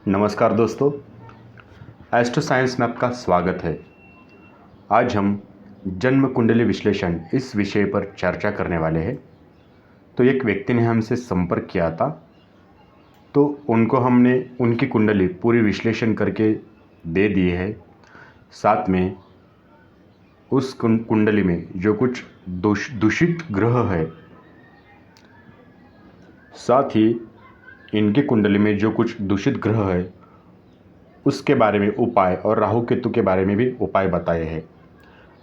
नमस्कार दोस्तों, astro science में आपका स्वागत है। आज हम जन्म कुंडली विश्लेषण इस विषय पर चर्चा करने वाले हैं। तो एक व्यक्ति ने हमसे संपर्क किया था, तो उनको हमने उनकी कुंडली पूरी विश्लेषण करके दे दी है। साथ में उस कुंडली में जो कुछ दूषित ग्रह है, साथ ही इनकी कुंडली में जो कुछ दूषित ग्रह है उसके बारे में उपाय और राहु केतु के बारे में भी उपाय बताए हैं।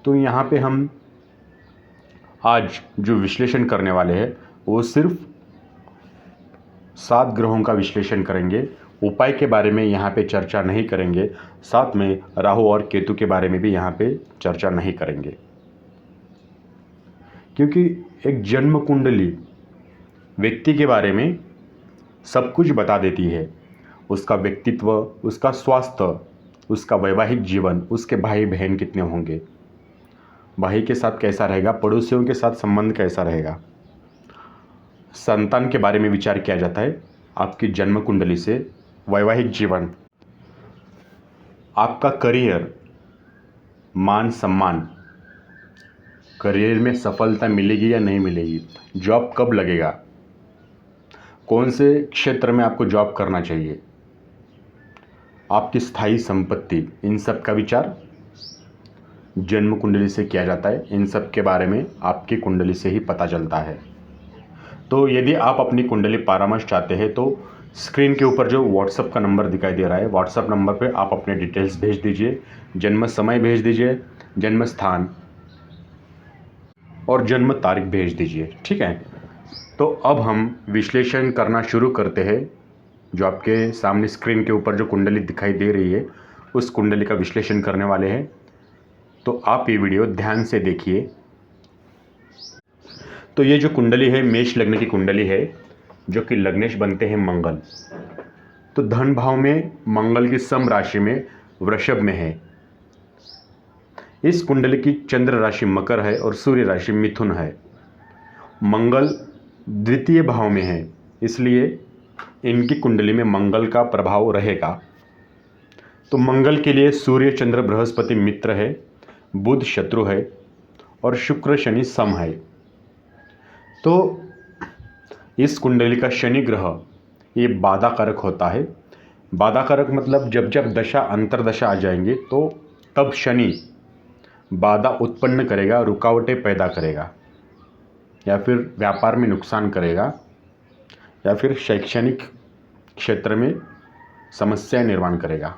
तो यहाँ पे हम आज जो विश्लेषण करने वाले हैं वो सिर्फ 7 ग्रहों का विश्लेषण करेंगे। उपाय के बारे में यहाँ पे चर्चा नहीं करेंगे, साथ में राहु और केतु के बारे में भी यहाँ पे चर्चा नहीं करेंगे, क्योंकि एक जन्म कुंडली व्यक्ति के बारे में सब कुछ बता देती है। उसका व्यक्तित्व, उसका स्वास्थ्य, उसका वैवाहिक जीवन, उसके भाई बहन कितने होंगे, भाई के साथ कैसा रहेगा, पड़ोसियों के साथ संबंध कैसा रहेगा, संतान के बारे में विचार किया जाता है आपकी जन्म कुंडली से। वैवाहिक जीवन, आपका करियर, मान सम्मान, करियर में सफलता मिलेगी या नहीं मिलेगी, जॉब कब लगेगा, कौन से क्षेत्र में आपको जॉब करना चाहिए, आपकी स्थायी संपत्ति, इन सब का विचार जन्म कुंडली से किया जाता है। इन सब के बारे में आपकी कुंडली से ही पता चलता है। तो यदि आप अपनी कुंडली परामर्श चाहते हैं तो स्क्रीन के ऊपर जो व्हाट्सएप का नंबर दिखाई दे रहा है, व्हाट्सएप नंबर पे आप अपने डिटेल्स भेज दीजिए, जन्म समय भेज दीजिए, जन्म स्थान और जन्म तारीख भेज दीजिए। ठीक है, तो अब हम विश्लेषण करना शुरू करते हैं। जो आपके सामने स्क्रीन के ऊपर जो कुंडली दिखाई दे रही है उस कुंडली का विश्लेषण करने वाले हैं, तो आप ये वीडियो ध्यान से देखिए। तो ये जो कुंडली है मेष लग्न की कुंडली है, जो कि लग्नेश बनते हैं मंगल। तो धन भाव में मंगल की सम राशि में वृषभ में है। इस कुंडली की चंद्र राशि मकर है और सूर्य राशि मिथुन है। मंगल द्वितीय भाव में है, इसलिए इनकी कुंडली में मंगल का प्रभाव रहेगा। तो मंगल के लिए सूर्य चंद्र बृहस्पति मित्र है, बुध शत्रु है और शुक्र शनि सम है। तो इस कुंडली का शनि ग्रह ये बाधा कारक होता है। बाधा कारक मतलब जब जब दशा अंतरदशा आ जाएंगे तो तब शनि बाधा उत्पन्न करेगा, रुकावटें पैदा करेगा, या फिर व्यापार में नुकसान करेगा, या फिर शैक्षणिक क्षेत्र में समस्या निर्माण करेगा।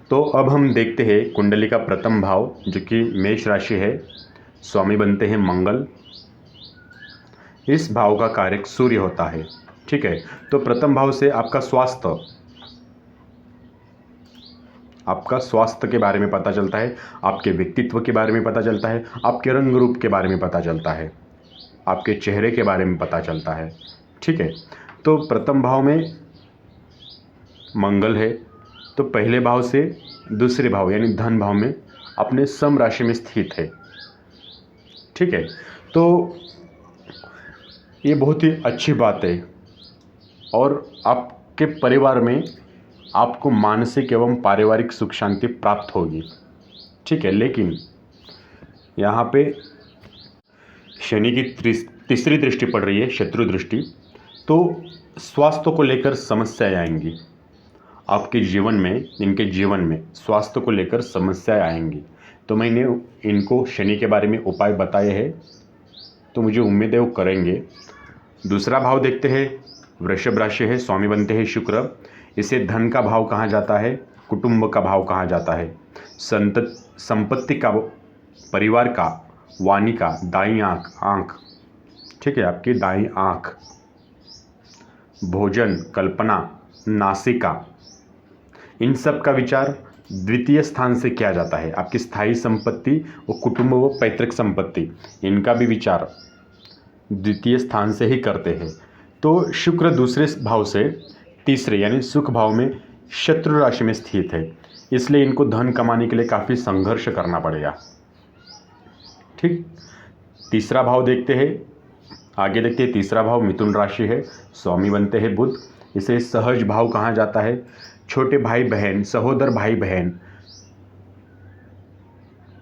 तो अब हम देखते हैं कुंडली का प्रथम भाव, जो कि मेष राशि है, स्वामी बनते हैं मंगल। इस भाव का कारक सूर्य होता है। ठीक है, तो प्रथम भाव से आपका स्वास्थ्य के बारे में पता चलता है, आपके व्यक्तित्व के बारे में पता चलता है, आपके रंग रूप के बारे में पता चलता है, आपके चेहरे के बारे में पता चलता है। ठीक है, तो प्रथम भाव में मंगल है, तो पहले भाव से दूसरे भाव यानी धन भाव में अपने सम राशि में स्थित है। ठीक है, तो ये बहुत ही अच्छी बात है और आपके परिवार में आपको मानसिक एवं पारिवारिक सुख शांति प्राप्त होगी। ठीक है, लेकिन यहाँ पे शनि की तीसरी दृष्टि पड़ रही है, शत्रु दृष्टि, तो स्वास्थ्य को लेकर समस्याएं आएंगी आपके जीवन में। इनके जीवन में स्वास्थ्य को लेकर समस्याएं आएंगी। तो मैंने इनको शनि के बारे में उपाय बताए हैं, तो मुझे उम्मीद है वो करेंगे। दूसरा भाव देखते हैं, वृषभ राशि है, स्वामी बनते हैं शुक्र। इसे धन का भाव कहा जाता है, कुटुंब का भाव कहा जाता है, संपत्ति का, परिवार का, वाणी का, दाईं आँख। ठीक है, आपकी दाईं आँख, भोजन, कल्पना, नासिका, इन सब का विचार द्वितीय स्थान से किया जाता है। आपकी स्थायी संपत्ति और कुटुंब व पैतृक संपत्ति, इनका भी विचार द्वितीय स्थान से ही करते हैं। तो शुक्र दूसरे भाव से तीसरे यानी सुख भाव में शत्रु राशि में स्थित है, इसलिए इनको धन कमाने के लिए काफ़ी संघर्ष करना पड़ेगा। ठीक, तीसरा भाव देखते हैं, आगे देखते हैं। तीसरा भाव मिथुन राशि है, स्वामी बनते हैं बुध। इसे सहज भाव कहा जाता है। छोटे भाई बहन, सहोदर भाई बहन,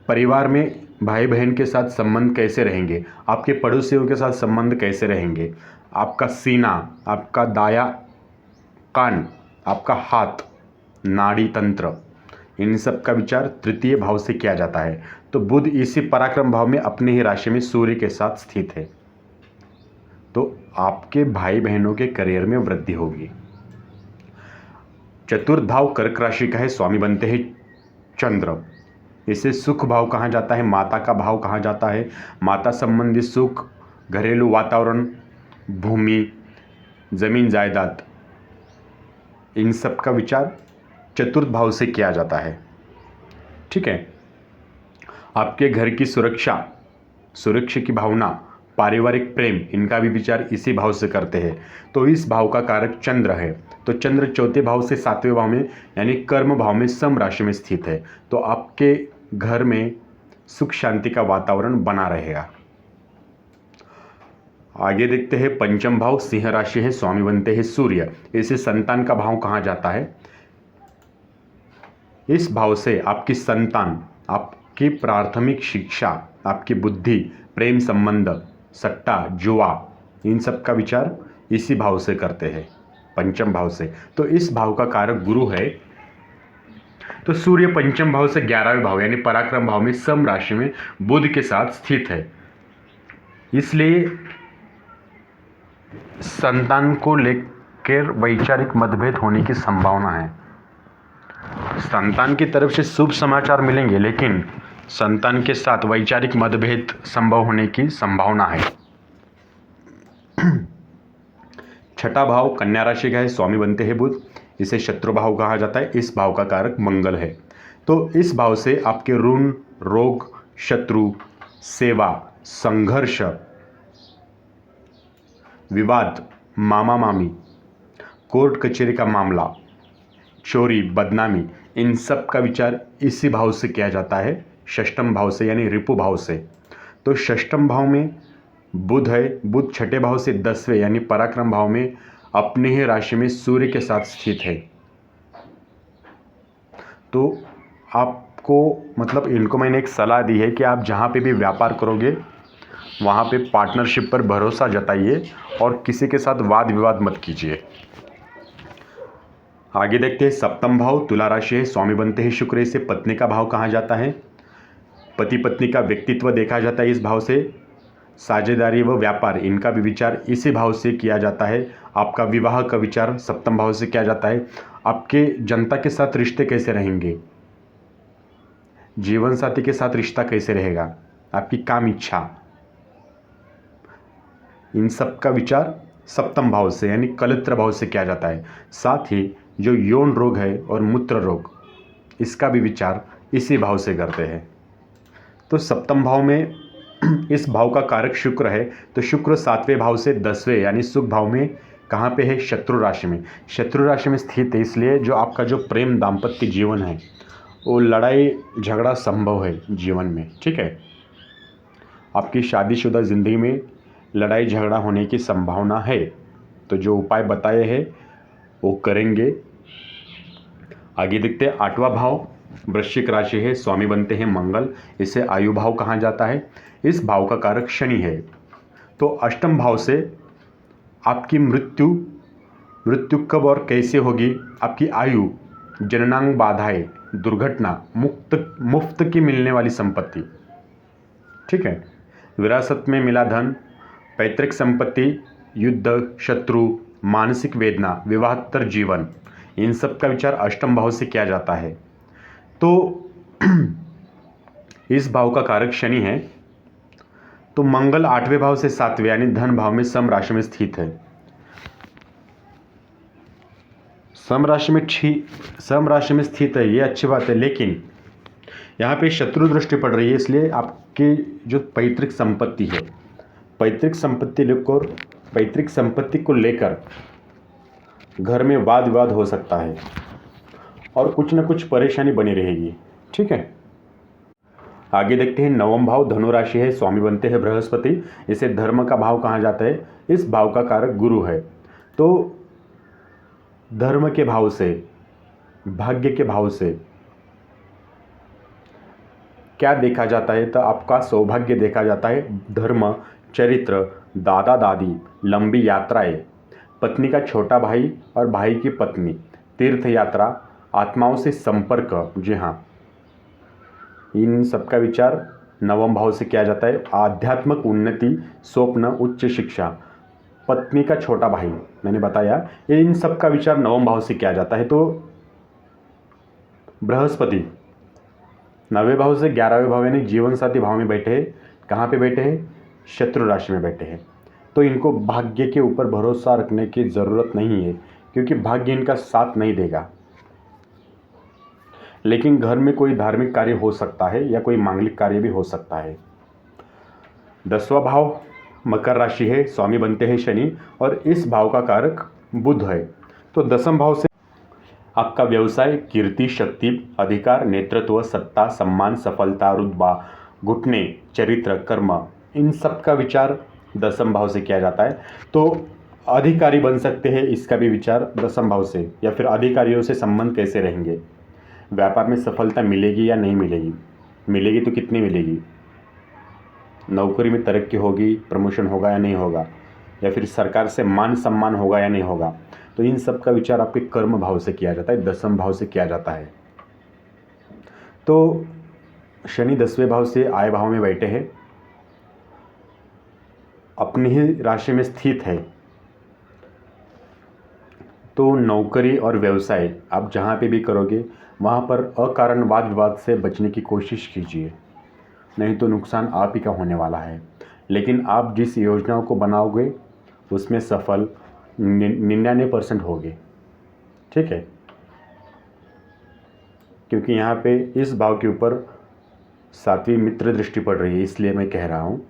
परिवार में भाई बहन के साथ संबंध कैसे रहेंगे, आपके पड़ोसियों के साथ संबंध कैसे रहेंगे, आपका सीना, आपका दाया कान, आपका हाथ, नाड़ी तंत्र, इन सब का विचार तृतीय भाव से किया जाता है। तो बुध इसी पराक्रम भाव में अपने ही राशि में सूर्य के साथ स्थित है, तो आपके भाई बहनों के करियर में वृद्धि होगी। चतुर्थ भाव कर्क राशि का है, स्वामी बनते हैं चंद्र। इसे सुख भाव कहा जाता है, माता का भाव कहा जाता है। माता संबंधी सुख, घरेलू वातावरण, भूमि, जमीन जायदाद, इन सब का विचार चतुर्थ भाव से किया जाता है। ठीक है। आपके घर की सुरक्षा की भावना, पारिवारिक प्रेम, इनका भी विचार इसी भाव से करते हैं। तो इस भाव का कारक चंद्र है। तो चंद्र चौथे भाव से सातवें भाव में यानी कर्म भाव में सम राशि में स्थित है। तो आपके घर में सुख शांति का वातावरण बना रहेगा। आगे देखते हैं पंचम भाव सिंह राशि है, स्वामी बनते हैं सूर्य। इसे संतान का भाव कहा जाता है। इस भाव से आपकी संतान, आपकी प्राथमिक शिक्षा, आपकी बुद्धि, प्रेम संबंध, सट्टा, जुआ, इन सब का विचार इसी भाव से करते हैं, पंचम भाव से। तो इस भाव का कारक गुरु है। तो सूर्य पंचम भाव से 11वें भाव यानी पराक्रम भाव में सम राशि में बुध के साथ स्थित है। इसलिए संतान को लेकर वैचारिक मतभेद होने की संभावना है। संतान की तरफ से शुभ समाचार मिलेंगे, लेकिन संतान के साथ वैचारिक मतभेद संभव होने की संभावना है। छठा भाव कन्या राशि का है, स्वामी बनते हैं बुध। इसे शत्रु भाव कहा जाता है। इस भाव का कारक मंगल है। तो इस भाव से आपके ऋण, रोग, शत्रु, सेवा, संघर्ष, विवाद, मामा मामी, कोर्ट कचहरी का मामला, चोरी, बदनामी, इन सब का विचार इसी भाव से किया जाता है, षष्ठम भाव से यानी रिपु भाव से। तो षष्ठम भाव में बुध है। बुध छठे भाव से 10वें यानी पराक्रम भाव में अपने ही राशि में सूर्य के साथ स्थित है। तो आपको मतलब इनको मैंने एक सलाह दी है कि आप जहाँ पे भी व्यापार करोगे वहाँ पे पार्टनरशिप पर भरोसा जताइए और किसी के साथ वाद विवाद मत कीजिए। आगे देखते हैं सप्तम भाव तुला राशि है, स्वामी बनते हैं शुक्र। इसे पत्नी का भाव कहा जाता है। पति पत्नी का व्यक्तित्व देखा जाता है इस भाव से। साझेदारी व व्यापार, इनका भी विचार इसी भाव से किया जाता है। आपका विवाह का विचार सप्तम भाव से किया जाता है। आपके जनता के साथ रिश्ते कैसे रहेंगे, जीवन साथी के साथ रिश्ता कैसे रहेगा, आपकी काम इच्छा, इन सब का विचार सप्तम भाव से यानी कलत्र भाव से किया जाता है। साथ ही जो यौन रोग है और मूत्र रोग, इसका भी विचार इसी भाव से करते हैं। तो सप्तम भाव में इस भाव का कारक शुक्र है। तो शुक्र सातवें भाव से 10वें यानी सुख भाव में कहाँ पे है, शत्रु राशि में। शत्रु राशि में स्थित है, इसलिए जो आपका जो प्रेम दाम्पत्य जीवन है वो लड़ाई झगड़ा संभव है जीवन में। ठीक है। आपकी शादीशुदा ज़िंदगी में लड़ाई झगड़ा होने की संभावना है। तो जो उपाय बताए हैं वो करेंगे। आगे देखते हैं आठवां भाव वृश्चिक राशि है, स्वामी बनते हैं मंगल। इसे आयु भाव कहा जाता है। इस भाव का कारक शनि है। तो अष्टम भाव से आपकी मृत्यु कब और कैसे होगी, आपकी आयु, जननांग बाधाएं, दुर्घटना, मुफ्त की मिलने वाली संपत्ति, ठीक है, विरासत में मिला धन, पैतृक संपत्ति, युद्ध, शत्रु, मानसिक वेदना, विवाहतर जीवन, इन सब का विचार अष्टम भाव से किया जाता है। तो इस भाव का कारक शनि है। तो मंगल आठवें भाव से सातवें यानी धन भाव में सम राशि में स्थित है। सम राशि में स्थित है, ये अच्छी बात है, लेकिन यहाँ पे शत्रु दृष्टि पड़ रही है। इसलिए आपकी जो पैतृक संपत्ति है, पैतृक संपत्ति को लेकर घर में वाद विवाद हो सकता है और कुछ न कुछ परेशानी बनी रहेगी। ठीक है। आगे देखते हैं नवम भाव धनु राशि है, स्वामी बनते हैं बृहस्पति। इसे धर्म का भाव कहा जाता है। इस भाव का कारक गुरु है। तो धर्म के भाव से भाग्य के भाव से क्या देखा जाता है? तो आपका सौभाग्य देखा जाता है, धर्म, चरित्र, दादा दादी, लंबी यात्राएं, पत्नी का छोटा भाई और भाई की पत्नी, तीर्थ यात्रा, आत्माओं से संपर्क। जी हाँ, इन सब का विचार नवम भाव से किया जाता है। आध्यात्मिक उन्नति, स्वप्न, उच्च शिक्षा, पत्नी का छोटा भाई, मैंने बताया, इन सब का विचार नवम भाव से किया जाता है। तो बृहस्पति नवे भाव से 11वें भाव यानी जीवन साथी भाव में बैठे हैं। कहाँ पे बैठे हैं? शत्रु राशि में बैठे हैं। तो इनको भाग्य के ऊपर भरोसा रखने की ज़रूरत नहीं है, क्योंकि भाग्य इनका साथ नहीं देगा। लेकिन घर में कोई धार्मिक कार्य हो सकता है या कोई मांगलिक कार्य भी हो सकता है। 10वां भाव मकर राशि है, स्वामी बनते हैं शनि, और इस भाव का कारक बुध है। तो 10वें भाव से आपका व्यवसाय, कीर्ति, शक्ति, अधिकार, नेतृत्व, सत्ता, सम्मान, सफलता, रुतबा, घुटने, चरित्र, कर्म, इन सब का विचार 10वें भाव से किया जाता है। तो अधिकारी बन सकते हैं, इसका भी विचार 10वें भाव से, या फिर अधिकारियों से संबंध कैसे रहेंगे, व्यापार में सफलता मिलेगी या नहीं मिलेगी, मिलेगी तो कितनी मिलेगी, नौकरी में तरक्की होगी, प्रमोशन होगा या नहीं होगा, या फिर सरकार से मान सम्मान होगा या नहीं होगा। तो इन सब का विचार आपके कर्म भाव से किया जाता है, 10वें भाव से किया जाता है। तो शनि 10वें भाव से आय भाव में बैठे हैं, अपनी ही राशि में स्थित है। तो नौकरी और व्यवसाय आप जहाँ पे भी करोगे वहाँ पर अकारण वाद विवाद से बचने की कोशिश कीजिए, नहीं तो नुकसान आप ही का होने वाला है। लेकिन आप जिस योजनाओं को बनाओगे उसमें सफल 99% होगे, ठीक है, क्योंकि यहाँ पे इस भाव के ऊपर 7वीं मित्र दृष्टि पड़ रही है, इसलिए मैं कह रहा हूँ।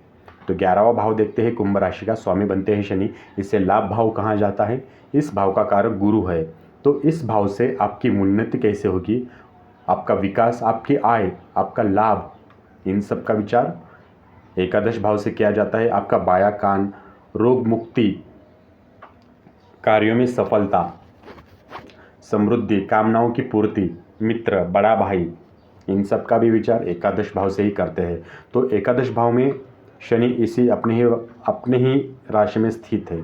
तो 11वां भाव देखते हैं, कुंभ राशि का, स्वामी बनते हैं शनि, इससे लाभ भाव कहाँ जाता है? इस भाव का कारक गुरु है। तो इस भाव से आपकी उन्नति कैसे होगी, आपका विकास, आपकी आय, आपका लाभ, इन सब का विचार एकादश भाव से किया जाता है। आपका बाया कान, रोग मुक्ति, कार्यों में सफलता, समृद्धि, कामनाओं की पूर्ति, मित्र, बड़ा भाई, इन सब का भी विचार एकादश भाव से ही करते हैं। तो एकादश भाव में शनि इसी अपने ही राशि में स्थित है,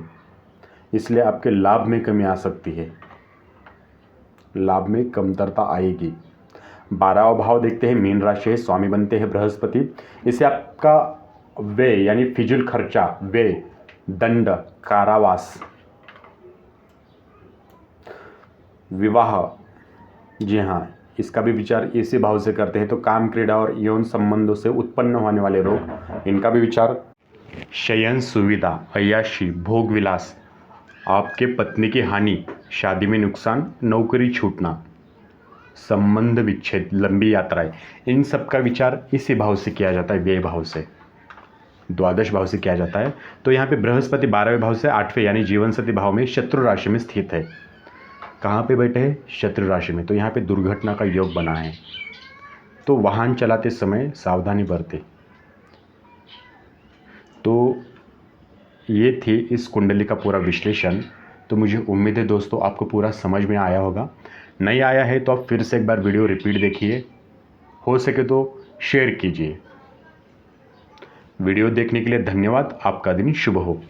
इसलिए आपके लाभ में कमी आ सकती है, लाभ में कमतरता आएगी। 12वां भाव देखते हैं, मीन राशि है, स्वामी बनते हैं बृहस्पति, इससे आपका व्यय यानी फिजूल खर्चा, व्यय, दंड, कारावास, विवाह, जी हाँ, इसका भी विचार इसी भाव से करते हैं। तो काम, क्रीड़ा और यौन संबंधों से उत्पन्न होने वाले रोग, इनका भी विचार। शयन सुविधा, अय्याशी, भोग विलास, आपके पत्नी की हानि, शादी में नुकसान, नौकरी छूटना, संबंध विच्छेद, लंबी यात्राएं, इन सब का विचार इसी भाव से किया जाता है, व्यय भाव से, द्वादश भाव से किया जाता है। तो यहाँ पे बृहस्पति 12वें भाव से 8वें यानी जीवन साथी भाव में शत्रु राशि में स्थित है। कहाँ पे बैठे हैं? शत्रु राशि में। तो यहाँ पे दुर्घटना का योग बना है, तो वाहन चलाते समय सावधानी बरतें। तो ये थी इस कुंडली का पूरा विश्लेषण। तो मुझे उम्मीद है दोस्तों आपको पूरा समझ में आया होगा। नहीं आया है तो आप फिर से एक बार वीडियो रिपीट देखिए, हो सके तो शेयर कीजिए। वीडियो देखने के लिए धन्यवाद। आपका दिन शुभ हो।